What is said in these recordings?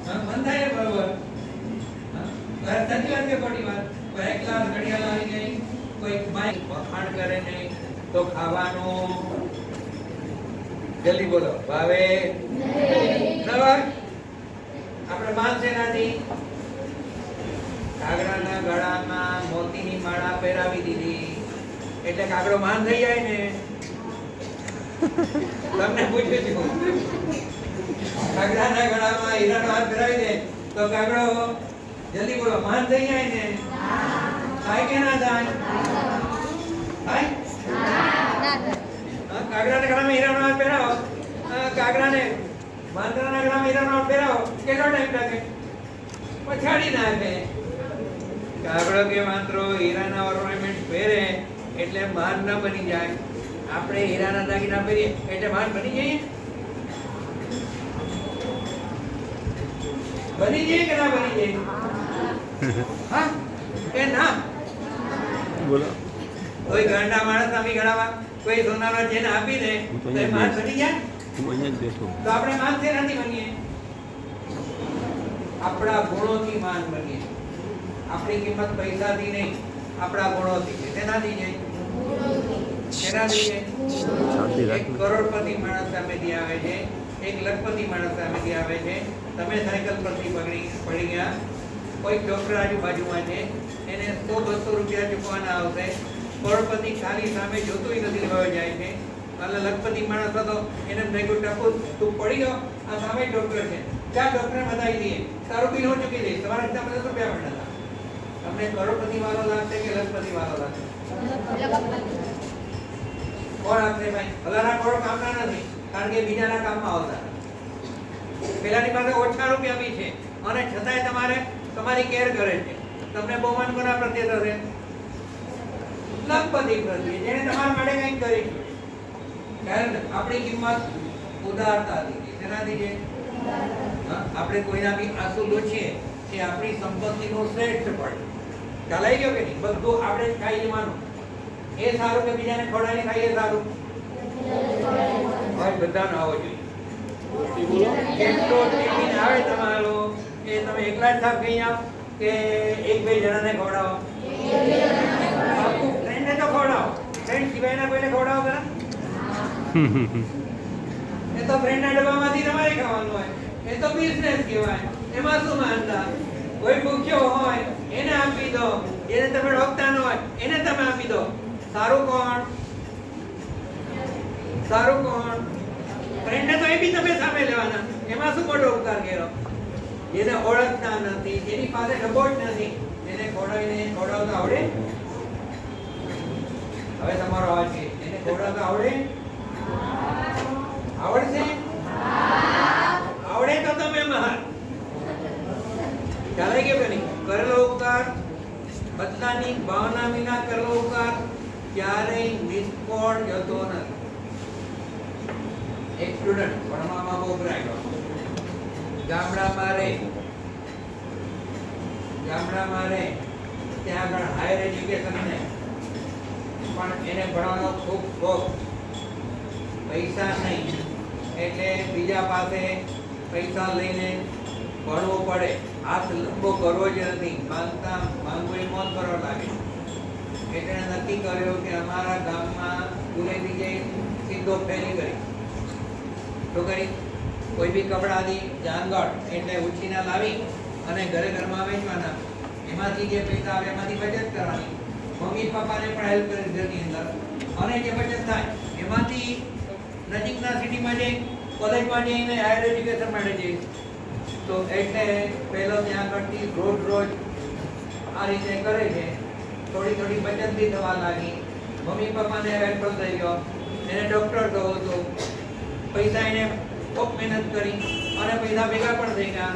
મન થાય બરોબર. સાચી વાત કે ખોટી વાત? કોઈ એક ક્લાસ ઘડિયાળ આવી ગઈ, કોઈ માઇક વખાણ કરે નહીં, તો ખાવાનું જલ્દી બોલો ભાવે નહીં. આપણે માન સેનાથી કાગડાના ગળામાં મોતીની માળા પહેરાવી દીધી એટલે કાગડો માન થઈ જાય ને. તમને પૂછ્યું છું, કાગડાના ગળામાં હીરાનો હાર પહેરાવી દે તો કાગડો જલ્દી બોલો માન થઈ જાય ને? થાય કે ના થાય? થાય? કાગડાના ગળામાં હીરાનો હાર પહેરાવો, કાગડાને વાંદરાના ગળામાં હીરાનો હાર પહેરાવો, કેટલો ટાઈમ લાગે? પછાડી નાખે. કાગડો કે વાંદરો હીરાના ઓર્નામેન્ટ પહેરે એટલે માન ન બની જાય. આપણે હીરાના દાગીના પહેરીએ એટલે માન બની જઈએ? બની જઈએ કે ના બની જઈએ? હા કે ના? બોલો. કોઈ ગાંડા માણસ આમી ગળામાં કોઈ સોનાનો ચેન આપી દે તો એ માન બની જાય? હું અહીંયા જ બેઠો. તો આપણે માન શેનાથી બનીએ? આપણા ગુણોથી માન બનીએ. આપણી કિંમત પૈસાથી નહીં, આપણા ગુણોથી છે. શેનાથી છે? શેનાથી છે? એક કરોડપતિ માણસ સામેથી આવે છે, એક લખપતિ માણસ સામેથી આવે છે. તમે સાયકલ પરથી પડી ગયા, કોઈ ડોક્ટર આજુબાજુમાં છે, એને 100-200 રૂપિયા ચૂકવાના આવશે. કરોડપતિ ખાલી સામે જોતોય નથી લેવા જાય છે. એટલે લખપતિ માણસ હતો, એને ભેગું ટપુ તું પડી ગયો, આ સામે ડોક્ટર છે, ચાલ ડોક્ટરને બતાવી દઈએ, તારું બિલ હું ચૂકી દઈશ, તમારા રીતના 50 રૂપિયા મળે. તમને કરોડપતિ વાળો લાગશે કે લખપતિ વાળો લાગશે? કોણ આપશે ભાઈ? ભલાના કરોડ કામના નથી, કારણ કે બીજાના કામમાં આવતા. પેલાની પાસે ઓછા રૂપિયા બી છે અને છતાંય તમારે તમારી કેર કરે છે. તમને બહુમાન કોના પ્રત્યે થશે? લખપતિ પ્રત્યે, જેને તમારા માટે કંઈક કરી છે. કારણ આપણી કિંમત ઉદારતાથી છે. શેનાથી છે? આપણે કોઈના બી આંસુ લૂછીએ એ આપણી સંપત્તિનું શ્રેષ્ઠ ફળ. ખ્યાલ આવી ગયો કે નહીં? બધું આપણે જ ખાઈ જવાનું. એ સારું કે બીજાને ખવડાવીને ખાઈએ સારું? બધાનો આવો જોઈએ. જેટલો ટિફિન આવે તમારો એ તમે એકલા જ સાફ ખાઈ આવો કે એક બે જણાને ખવડાવો? ફ્રેન્ડને તો ખવડાવો. ફ્રેન્ડ સિવાયના કોઈને ખવડાવો ખરા? એ તો ફ્રેન્ડના ડબ્બામાંથી તમારે ખાવાનું હોય. એ તો બિઝનેસ કહેવાય. એમાં શું માનતા? કોઈ ભૂખ્યો હોય એને આપી દો, જેને તમે રોકતા ન હોય એને તમે આપી દો. સારું કોણ? સારું કોણ? ફ્રેન્ડને તો એ બી તમે સામે લેવાના. એમાં શું મોટો ઉપકાર કર્યો? જેને ઓળખતા નથી, જેની પાસે ડબ્બો જ નથી, એને ખવડાવતા આવડે? હવે તમારો અવાજ છે. એને ખવડાવતા આવડે? આવડશે? આવડે તો તમે મહાન. ખ્યાલ આવી ગયો કે નહીં? કરેલો ઉપકાર, બદલાની ભાવના વિના કરેલો ઉપકાર ક્યારેય નિષ્ફળ જતો નથી. એક સ્ટુડન્ટ ભણવામાં બહુ ગભરાયો, ગામડામાં રહે, ત્યાં આગળ હાયર એજ્યુકેશન ને પણ એને ભણવાનો ખૂબ શોખ, પૈસા નહીં એટલે બીજા પાસે પૈસા લઈને ભણવું પડે. હાથ લંબો કરવો જ નથી, માંગવું એ મોત કરવા લાગે. એટલે નક્કી કર્યું કે અમારા ગામમાં ગુરેથી જઈ સીધો ફેરી કરી. શું કરી? કોઈ બી કપડાની જાંગળ એટલે ઉછીના લાવી અને ઘરમાં વેચવાના. એમાંથી જે પૈસા આવે એમાંથી બચત કરવાની. મમ્મી પપ્પાને પણ હેલ્પ કરી ઘરની અંદર. અને જે બચત થાય એમાંથી નજીકના સિટીમાં જઈ કોલેજમાં જઈને હાયર એજ્યુકેશન માટે જઈ. તો એટલે પહેલો ત્યાં આગળથી રોજ આ રીતે કરે છે. થોડી બચત બી થવા લાગી. મમ્મી પપ્પાને હેલ્પફુલ થઈ ગયો. એને ડૉક્ટર થવું હતું. પૈસા એને ખૂબ મહેનત કરી અને પૈસા ભેગા પણ થઈ ગયા.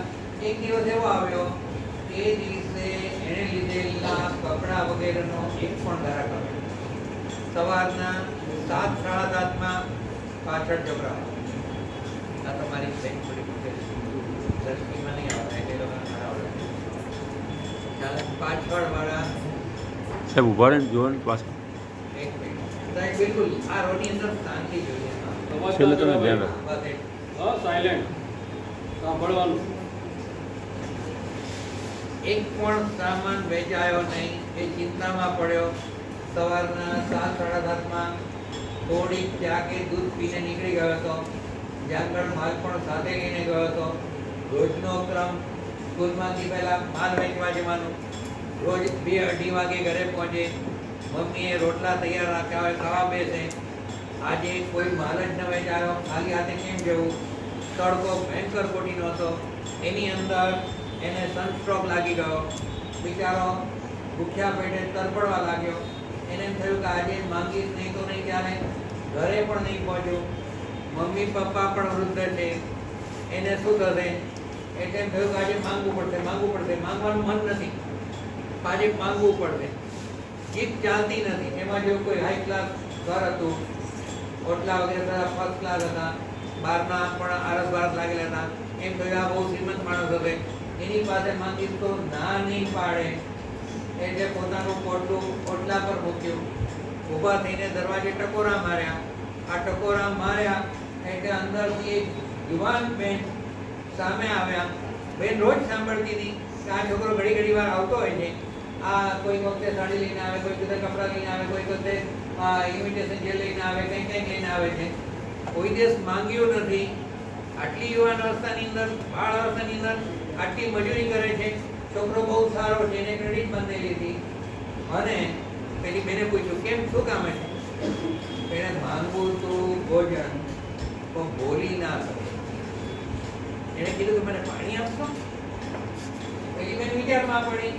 એક દિવસ એવો આવ્યો, એ દિવસે એણે લીધેલા કપડા વગેરેનો એક પણ ગ્રાહક આવ્યો. સવારના 7:30 પાછળ જબરા. આ તમારી બેંક થોડી દર્શનીમાં નહીં આવતા એટલે લોકોને આવડે. પાછળ વાળા સાહેબ ઉભા રહે જોન પાછળ. એક મિનિટ સાહેબ, બિલકુલ આ રોડની અંદર શાંતિ જોઈએ. છેલ્લે તમે ધ્યાન રાખો. બસ સાયલેન્ટ સાંભળવાનું. એક પણ સામાન વેચાયો નહીં. એ ચિંતામાં પડ્યો. સવારના 7:30 થોડીક ચા કે દૂધ પીને નીકળી ગયો હતો. જાંગળ માલ પણ સાથે લઈને ગયો હતો. રોજનો ક્રમ સ્કૂલમાંથી પહેલાં માલ વેચવા જવાનું. રોજ 2-2:30 વાગે ઘરે પહોંચે. મમ્મીએ રોટલા તૈયાર રાખ્યા હોય, ખાવા બેસે. આજે કોઈ માલ જ ન વેચાયો, ખાલી હાથે કેમ જવું? તડકો ભયંકર કોટીનો હતો. એની અંદર એને સનસ્ટ્રોક લાગી ગયો. બિચારો ભૂખ્યા પેટે તરફડવા લાગ્યો. એને એમ થયું કે આજે માંગીશ નહીં તો નહીં ચાલે. ઘરે પણ નહીં પહોંચ્યું. મમ્મી પપ્પા પણ વૃદ્ધ છે. એને શું થશે? એટલે એમ થયું કે આજે માંગવું પડશે. માંગવાનું મન નથી, આજે માંગવું પડશે. જીત ચાલતી નથી. એમાં જો કોઈ હાઈ ક્લાસ ઘર હતું, ઓટલા વગેરે બધા ફર્સ્ટ ક્લાસ હતા, બહારના પણ આરસ બારસ લાગેલા હતા. એમ થયું આ બહુ શ્રીમંત માણસ હશે, એની પાસે માંગીશ તો ના નહીં પાડે. એટલે પોતાનું પોટલું ઓટલા પર મૂક્યું. ઊભા થઈને દરવાજે ટકોરા માર્યા. આ ટકોરા માર્યા એટલે અંદરથી એક યુવાન બેન સામે આવ્યા. બેન રોજ સાંભળતી હતી કે આ છોકરો ઘડી વાર આવતો હોય છે. આ કોઈ વખતે સાડી લઈને આવે, કોઈ વખતે કપડાં લઈને આવે, કોઈ વખતે ઇમિટેશન જેલ લઈને આવે, કંઈક લઈને આવે છે. કોઈ દિવસ માંગ્યું નથી. આટલી યુવાન અવસ્થાની અંદર, બાળ અવસ્થાની અંદર આટલી મજૂરી કરે છે. છોકરો બહુ સારો છે, એને ક્રેડિટ બાંધેલી હતી. અને પેલી બેને પૂછ્યું કેમ, શું કામ છે? એને માંગવું તું ભોજન, પણ બોલી ના શકે. એને કીધું કે મને પાણી આપશો? પેલી બેન વિચારમાં પડી.